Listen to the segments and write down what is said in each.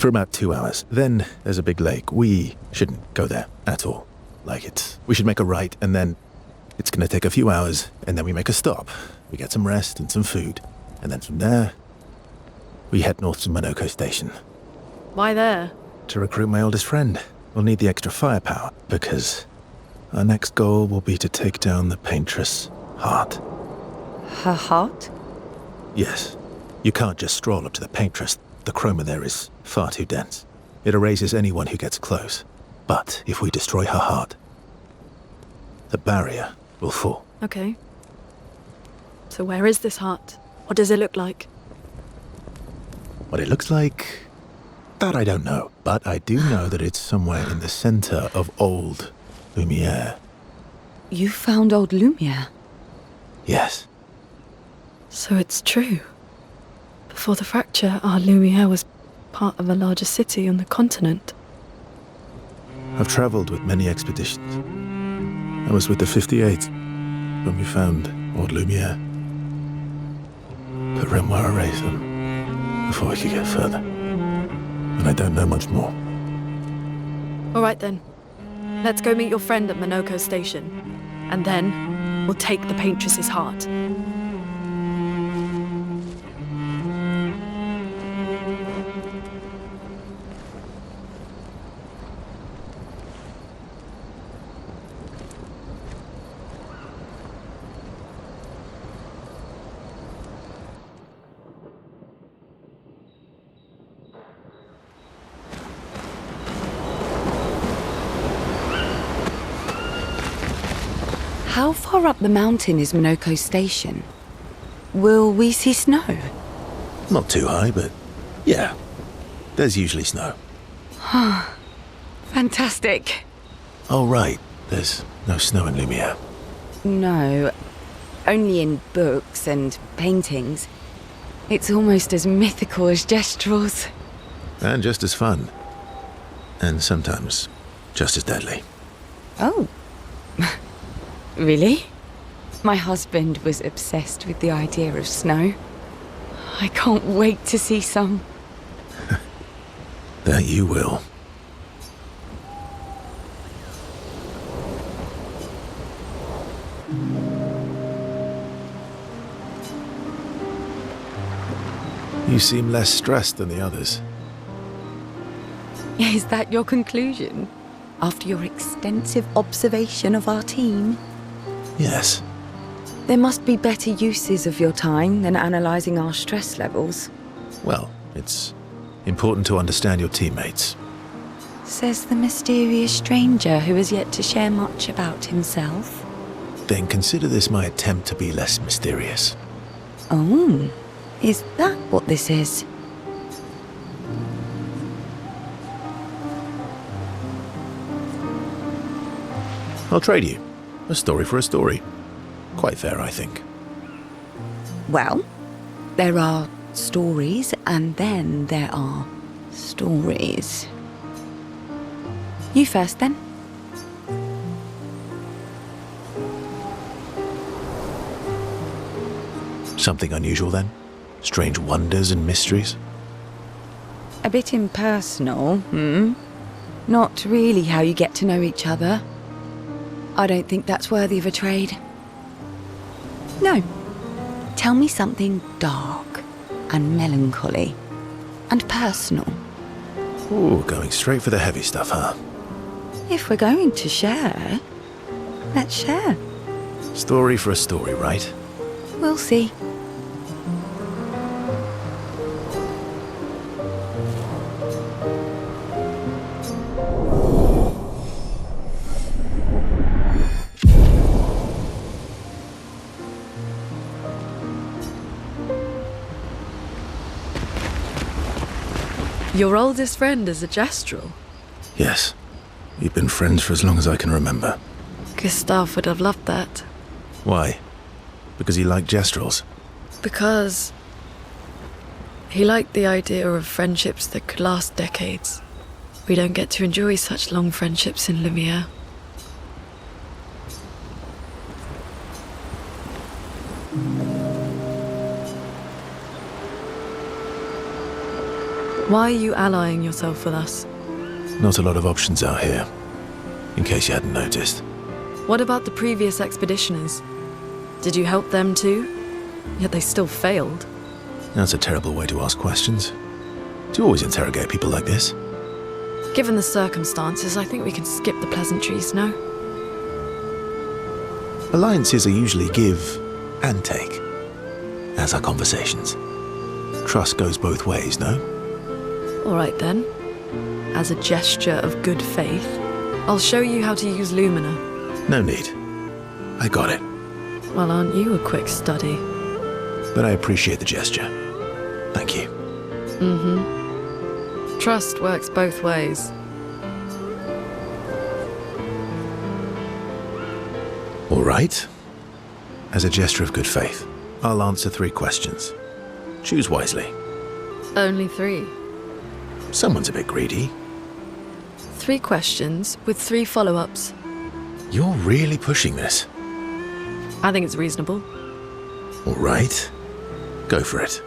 For about 2 hours. Then there's a big lake. We shouldn't go there at all. We should make a right, and then it's going to take a few hours, and then we make a stop. We get some rest and some food. And then from there, we head north to Monoko Station. Why there? To recruit my oldest friend. We'll need the extra firepower, because our next goal will be to take down the paintress' heart. Her heart? Yes. You can't just stroll up to the paintress. The chroma there is far too dense. It erases anyone who gets close. But if we destroy her heart, the barrier will fall. Okay. So where is this heart? What does it look like? What it looks like, that I don't know. But I do know that it's somewhere in the center of old Lumiere. You found old Lumiere? Yes. So it's true. Before the fracture, our Lumiere was part of a larger city on the continent. I've traveled with many expeditions. I was with the 58th when we found old Lumiere. But Renoir erased them before we could get further. And I don't know much more. All right then. Let's go meet your friend at Monoko Station. And then we'll take the paintress's heart. How far up the mountain is Monoko Station? Will we see snow? Not too high, but yeah. There's usually snow. Fantastic. Oh, right. There's no snow in Lumiere. No, only in books and paintings. It's almost as mythical as Gestrels. And just as fun. And sometimes just as deadly. Oh. Really? My husband was obsessed with the idea of snow. I can't wait to see some. That you will. You seem less stressed than the others. Is that your conclusion? After your extensive observation of our team? Yes. There must be better uses of your time than analysing our stress levels. Well, it's important to understand your teammates. Says the mysterious stranger who has yet to share much about himself. Then consider this my attempt to be less mysterious. Oh, is that what this is? I'll trade you. A story for a story. Quite fair, I think. Well, there are stories, and then there are stories. You first, then. Something unusual, then? Strange wonders and mysteries? A bit impersonal, Not really how you get to know each other. I don't think that's worthy of a trade. No. Tell me something dark and melancholy and personal. Ooh, going straight for the heavy stuff, huh? If we're going to share, let's share. Story for a story, right? We'll see. Your oldest friend is a Gestrel. Yes. We've been friends for as long as I can remember. Gustav would have loved that. Why? Because he liked Gestrels? Because he liked the idea of friendships that could last decades. We don't get to enjoy such long friendships in Lumiere. Why are you allying yourself with us? Not a lot of options out here, in case you hadn't noticed. What about the previous expeditioners? Did you help them too? Yet they still failed. That's a terrible way to ask questions. Do you always interrogate people like this? Given the circumstances, I think we can skip the pleasantries, no? Alliances are usually give and take, as are conversations. Trust goes both ways, no? All right then. As a gesture of good faith, I'll show you how to use Lumina. No need. I got it. Well, aren't you a quick study? But I appreciate the gesture. Thank you. Mm-hmm. Trust works both ways. All right. As a gesture of good faith, I'll answer 3 questions. Choose wisely. Only 3. Someone's a bit greedy. 3 questions with 3 follow-ups. You're really pushing this. I think it's reasonable. All right. Go for it.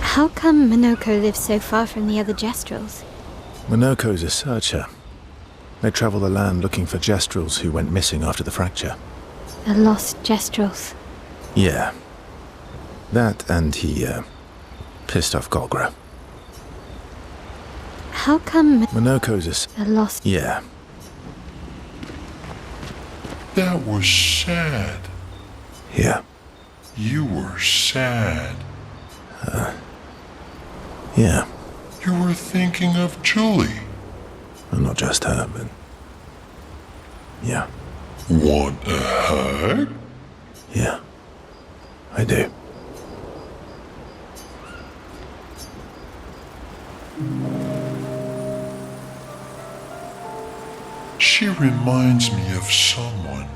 How come Minoko lives so far from the other Jestrels? Minoko's a searcher. They travel the land looking for Jestrels who went missing after the fracture. The lost Jestrels. Yeah. That and he, pissed off Golgra. How come Minoko's the lost... Yeah. That was sad. Yeah. You were sad. Yeah. You were thinking of Julie. Well, not just her, but... Yeah. Want a hug? Yeah. I do. She reminds me of someone.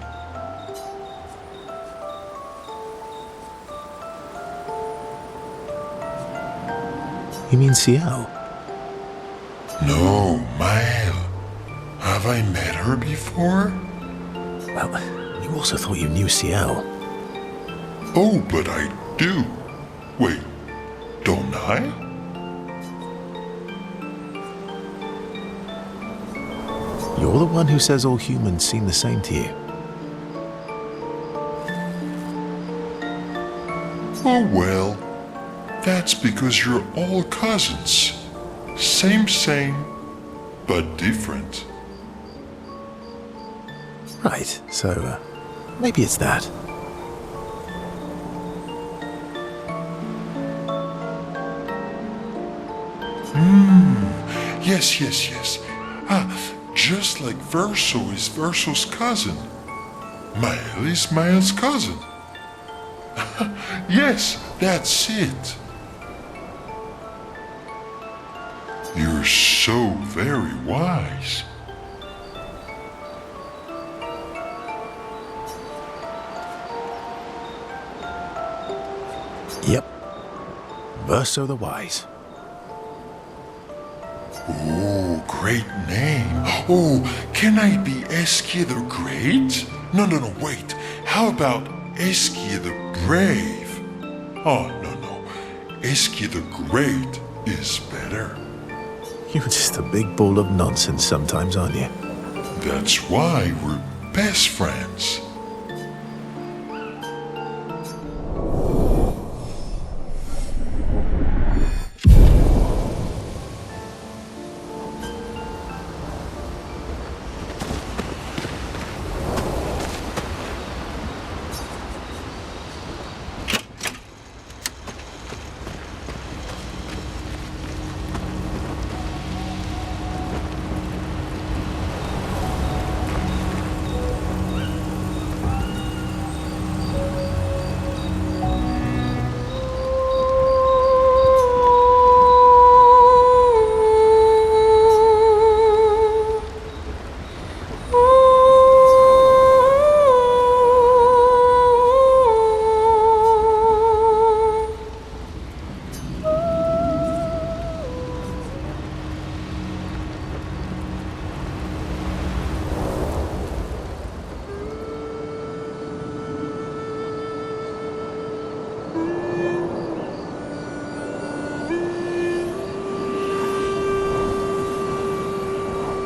You mean Sciel? No, Maelle. Have I met her before? Well, you also thought you knew Sciel. Oh, but I do. Wait, don't I? You're the one who says all humans seem the same to you. Oh well, that's because you're all cousins. Same, but different. Right, so, maybe it's that. Yes. Just like Verso is Verso's cousin. Maelle is Maelle's cousin. Yes, that's it. You're so very wise. Yep. Verso the Wise. Oh, great name. Oh, can I be Esquie the Great? No, wait. How about Esquie the Brave? Oh, no. Esquie the Great is better. You're just a big ball of nonsense sometimes, aren't you? That's why we're best friends.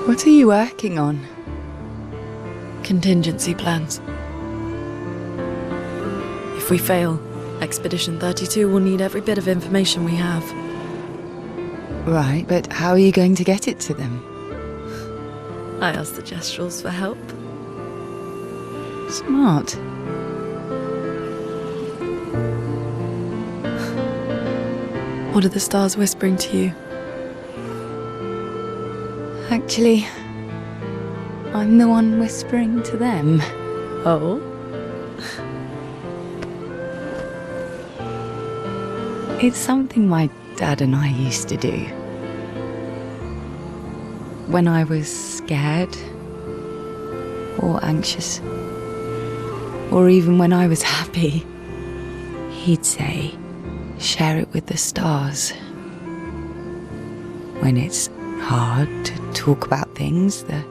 What are you working on? Contingency plans. If we fail, Expedition 32 will need every bit of information we have. Right, but how are you going to get it to them? I asked the Gestrals for help. Smart. What are the stars whispering to you? Actually, I'm the one whispering to them. Oh? It's something my dad and I used to do. When I was scared, or anxious, or even when I was happy, he'd say, share it with the stars. When it's hard to talk about things, the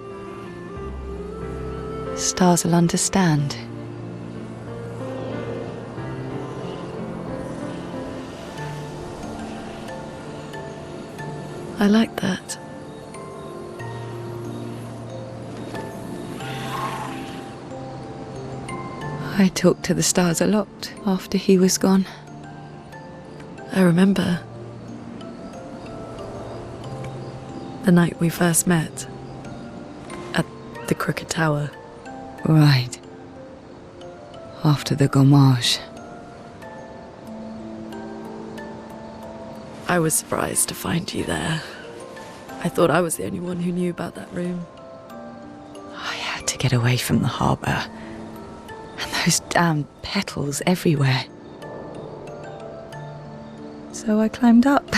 stars will understand. I like that. I talked to the stars a lot after he was gone. I remember the night we first met at the Crooked Tower. Right. After the gommage. I was surprised to find you there. I thought I was the only one who knew about that room. I had to get away from the harbour. And those damn petals everywhere. So I climbed up.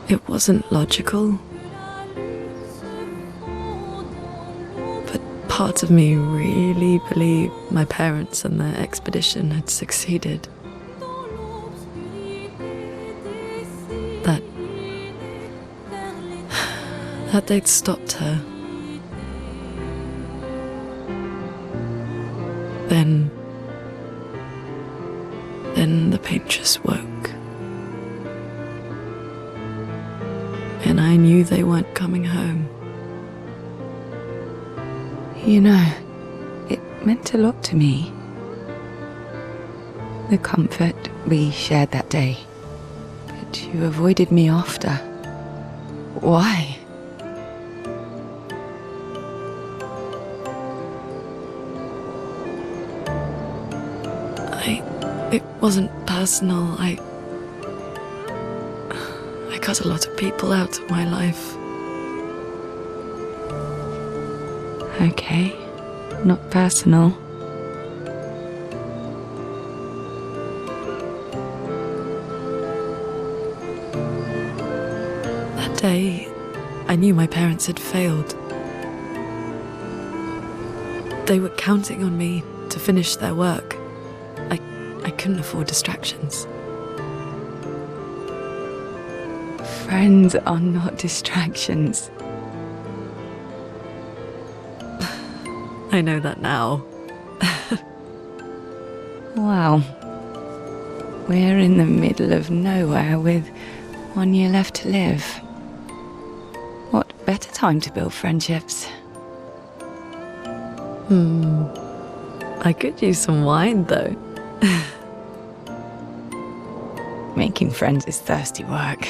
It wasn't logical, but parts of me really believed my parents and their expedition had succeeded. That they'd stopped her. Then the pain just woke. And I knew they weren't coming home. You know, it meant a lot to me. The comfort we shared that day. But you avoided me after. Why? It wasn't personal. I cut a lot of people out of my life. Okay, not personal. That day, I knew my parents had failed. They were counting on me to finish their work. I couldn't afford distractions. Friends are not distractions. I know that now. Wow. We're in the middle of nowhere with 1 year left to live. What better time to build friendships? I could use some wine, though. Making friends is thirsty work.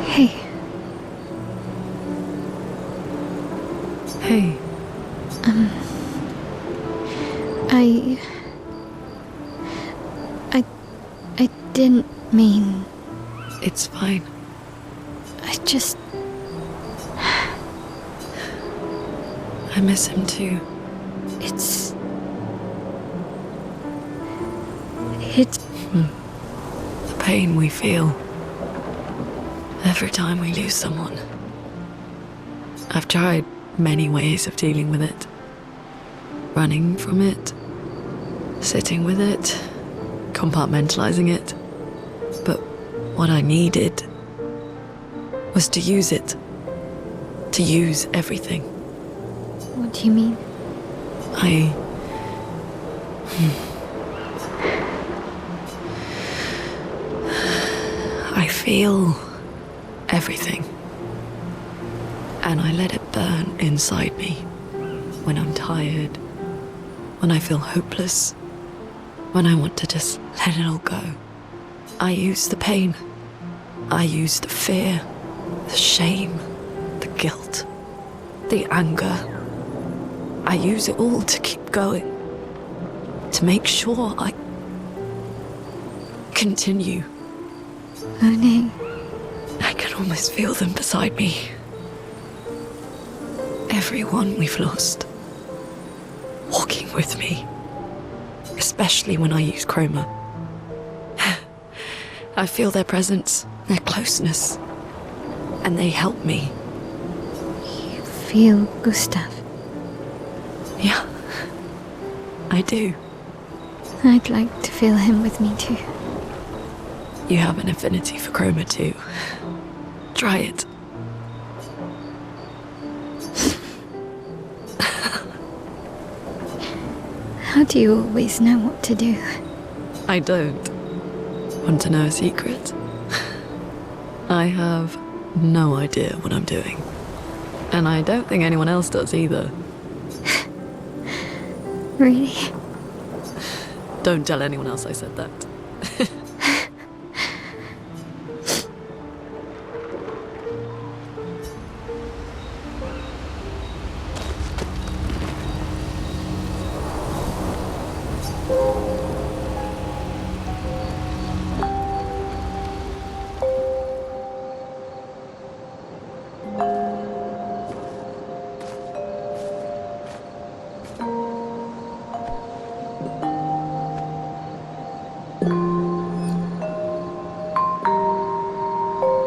Hey, Hey, I didn't mean... It's fine. I just... I miss him too. It's... The pain we feel every time we lose someone. I've tried many ways of dealing with it. Running from it, sitting with it, compartmentalizing it. But what I needed was to use it. To use everything. What do you mean? I feel everything. And I let it burn inside me. When I'm tired, when I feel hopeless, when I want to just let it all go. I use the pain. I use the fear, the shame, the guilt, the anger. I use it all to keep going. To make sure I continue. Lune. I can almost feel them beside me. Everyone we've lost. Walking with me. Especially when I use chroma. I feel their presence, their closeness. And they help me. You feel Gustav? Yeah, I do. I'd like to feel him with me too. You have an affinity for chroma too. Try it. How do you always know what to do? I don't. Want to know a secret? I have no idea what I'm doing. And I don't think anyone else does either. Really? Don't tell anyone else I said that.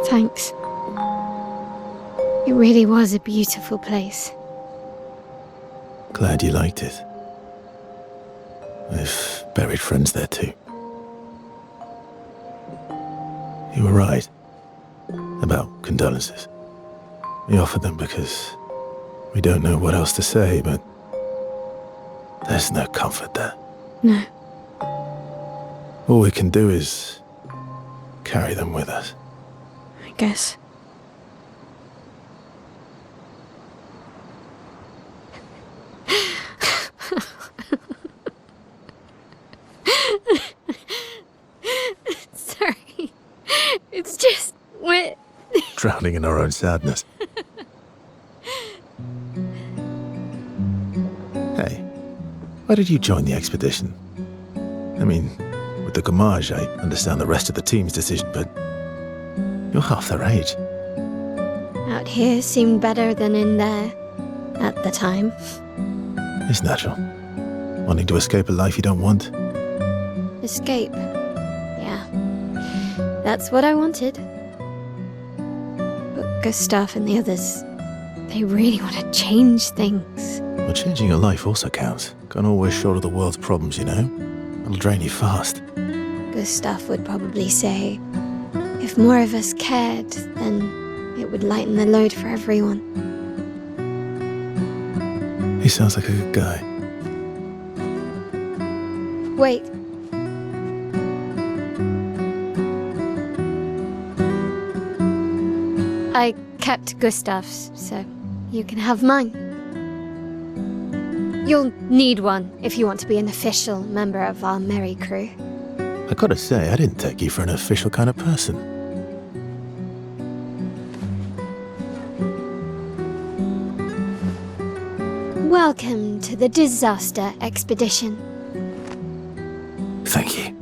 Thanks. It really was a beautiful place. Glad you liked it. I've buried friends there too. You were right about condolences. We offered them because we don't know what else to say, but there's no comfort there. No. All we can do is carry them with us. I guess. Sorry. It's just wet. Drowning in our own sadness. Hey, why did you join the expedition? I mean, with the Gommage, I understand the rest of the team's decision, but you're half their age. Out here seemed better than in there. At the time. It's natural. Wanting to escape a life you don't want. Escape. Yeah. That's what I wanted. But Gustav and the others, they really want to change things. Well, changing your life also counts. Can't always shoulder the world's problems, you know? It'll drain you fast. Gustav would probably say, if more of us cared, then it would lighten the load for everyone. He sounds like a good guy. Wait. I kept Gustav's, so you can have mine. You'll need one if you want to be an official member of our merry crew. I gotta say, I didn't take you for an official kind of person. Welcome to the disaster expedition. Thank you.